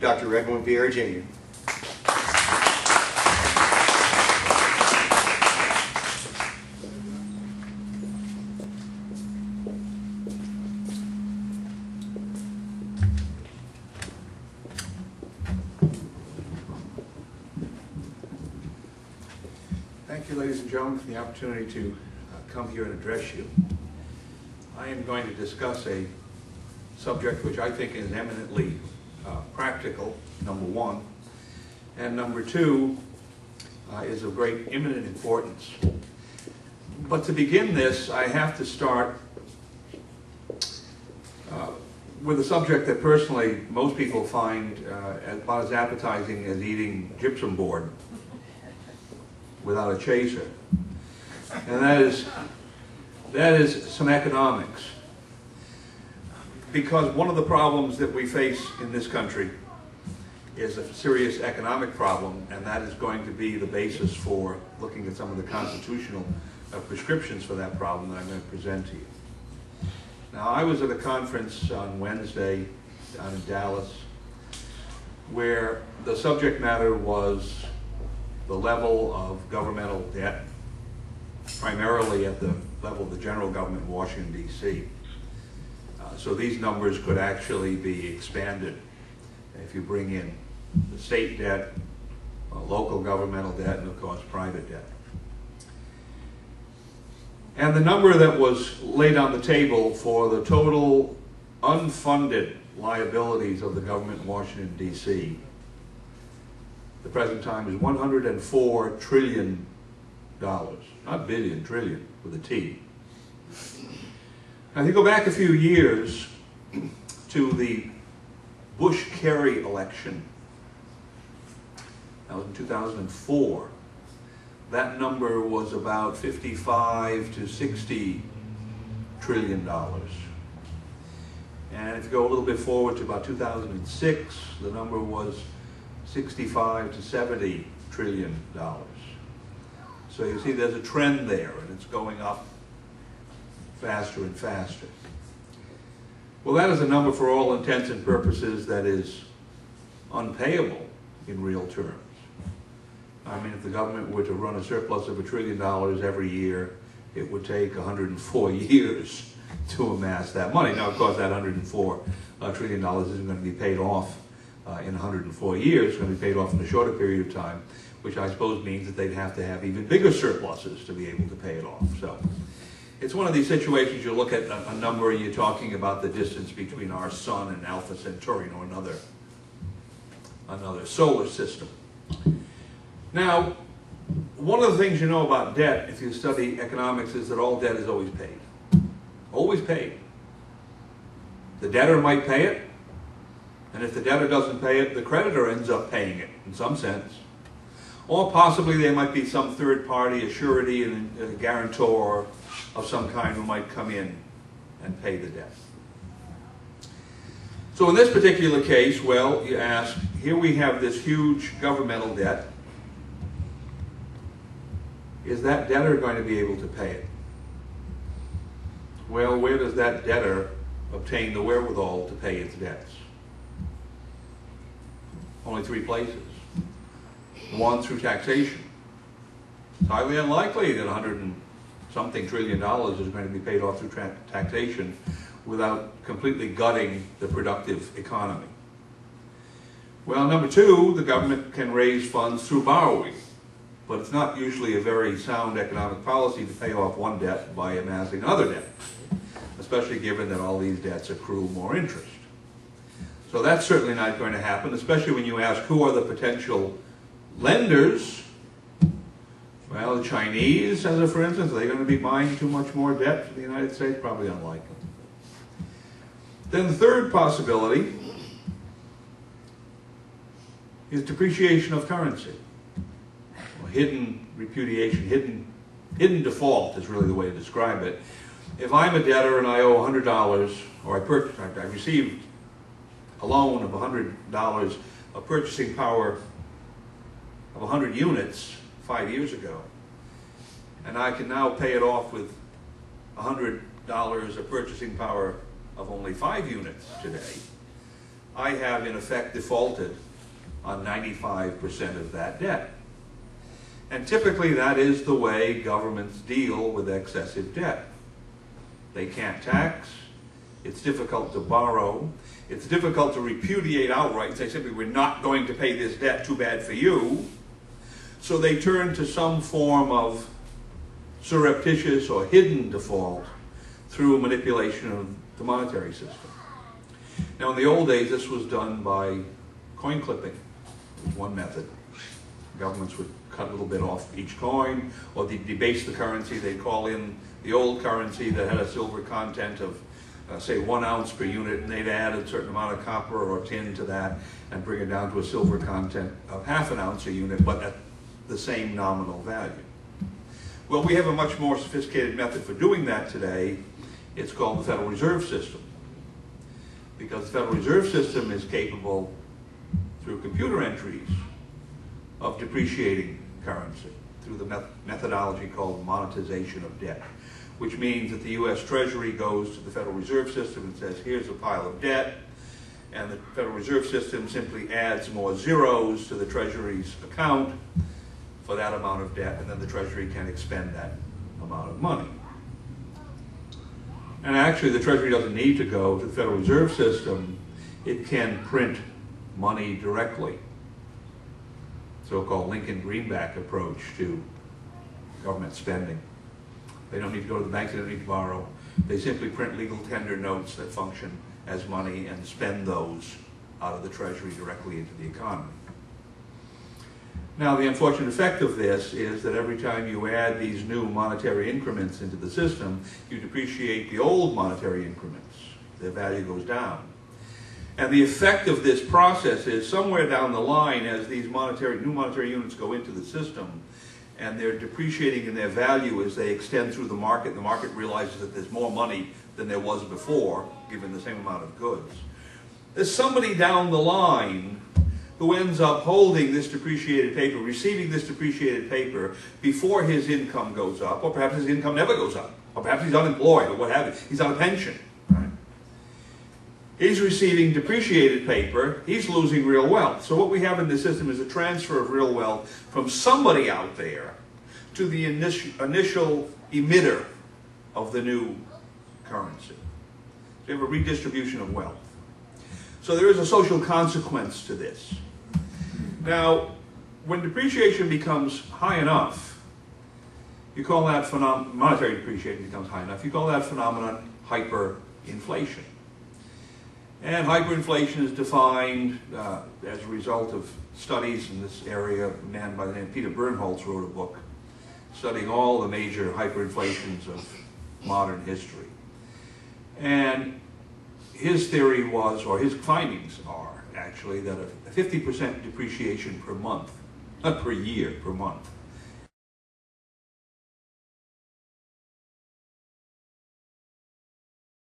Dr. Edwin Vieira, Jr. Thank you, ladies and gentlemen, for the opportunity to come here and address you. I am going to discuss a subject which I think is eminently practical, number one, and number two is of great imminent importance. But to begin this, I have to start with a subject that personally most people find about as appetizing as eating gypsum board without a chaser, and that is some economics. Because one of the problems that we face in this country is a serious economic problem, and that is going to be the basis for looking at some of the constitutional prescriptions for that problem that I'm going to present to you. Now, I was at a conference on Wednesday down in Dallas where the subject matter was the level of governmental debt, primarily at the level of the general government in Washington, D.C. So these numbers could actually be expanded if you bring in the state debt, local governmental debt, and of course private debt. And the number that was laid on the table for the total unfunded liabilities of the government in Washington, D.C. the present time is $104 trillion. Not billion, trillion, with a T. Now, if you go back a few years to the Bush-Kerry election, that was in 2004, that number was about $55 to $60 trillion. And if you go a little bit forward to about 2006, the number was $65 to $70 trillion. So you see there's a trend there, and it's going up faster and faster. Well, that is a number for all intents and purposes that is unpayable in real terms. I mean, if the government were to run a surplus of $1 trillion every year, it would take 104 years to amass that money. Now, of course, that $104 trillion isn't going to be paid off in 104 years. It's going to be paid off in a shorter period of time, which I suppose means that they'd have to have even bigger surpluses to be able to pay it off. So it's one of these situations, you look at a number and you're talking about the distance between our sun and Alpha Centauri, or another solar system. Now, one of the things you know about debt, if you study economics, is that all debt is always paid. Always paid. The debtor might pay it, and if the debtor doesn't pay it, the creditor ends up paying it, in some sense. Or possibly there might be some third party, a surety and a guarantor of some kind who might come in and pay the debt. So in this particular case, well, you ask, here we have this huge governmental debt. Is that debtor going to be able to pay it? Well, where does that debtor obtain the wherewithal to pay its debts? Only three places. One, through taxation. It's highly unlikely that $100-something trillion is going to be paid off through taxation without completely gutting the productive economy. Well, number two, the government can raise funds through borrowing, but it's not usually a very sound economic policy to pay off one debt by amassing another debt, especially given that all these debts accrue more interest. So that's certainly not going to happen, especially when you ask who are the potential lenders. Well, the Chinese, as a for instance, are they going to be buying too much more debt for the United States? Probably unlikely. Then the third possibility is depreciation of currency. Well, hidden repudiation, hidden default is really the way to describe it. If I'm a debtor and I owe $100, or I received a loan of $100 of purchasing power of 100 units 5 years ago, and I can now pay it off with $100 of purchasing power of only 5 units today, I have in effect defaulted on 95% of that debt. And typically that is the way governments deal with excessive debt. They can't tax, it's difficult to borrow, it's difficult to repudiate outright and say simply, we're not going to pay this debt, too bad for you. So they turn to some form of surreptitious or hidden default through manipulation of the monetary system. Now in the old days this was done by coin clipping, was one method. Governments would cut a little bit off each coin, or they'd debase the currency. They'd call in the old currency that had a silver content of, say, 1 ounce per unit, and they'd add a certain amount of copper or tin to that and bring it down to a silver content of ½ ounce a unit, but at the same nominal value. Well, we have a much more sophisticated method for doing that today. It's called the Federal Reserve System. Because the Federal Reserve System is capable, through computer entries, of depreciating currency through the methodology called monetization of debt, which means that the U.S. Treasury goes to the Federal Reserve System and says, here's a pile of debt, and the Federal Reserve System simply adds more zeros to the Treasury's account for that amount of debt, and then the Treasury can expend that amount of money. And actually the Treasury doesn't need to go to the Federal Reserve System. It can print money directly. So-called Lincoln-Greenback approach to government spending. They don't need to go to the banks, they don't need to borrow. They simply print legal tender notes that function as money and spend those out of the Treasury directly into the economy. Now the unfortunate effect of this is that every time you add these new monetary increments into the system, you depreciate the old monetary increments. Their value goes down. And the effect of this process is somewhere down the line, as these new monetary units go into the system, and they're depreciating in their value as they extend through the market realizes that there's more money than there was before, given the same amount of goods. There's somebody down the line who ends up holding this depreciated paper, receiving this depreciated paper before his income goes up, or perhaps his income never goes up, or perhaps he's unemployed, or what have you. He's on a pension. He's receiving depreciated paper, he's losing real wealth. So what we have in this system is a transfer of real wealth from somebody out there to the initial emitter of the new currency. So you have a redistribution of wealth. So there is a social consequence to this. Now, when depreciation becomes high enough, you call that monetary depreciation becomes high enough, you call that phenomenon hyperinflation. And hyperinflation is defined as a result of studies in this area. A man by the name of Peter Bernholz wrote a book studying all the major hyperinflations of modern history. And his theory was, or his findings are actually, that a 50% depreciation per month, not per year, per month,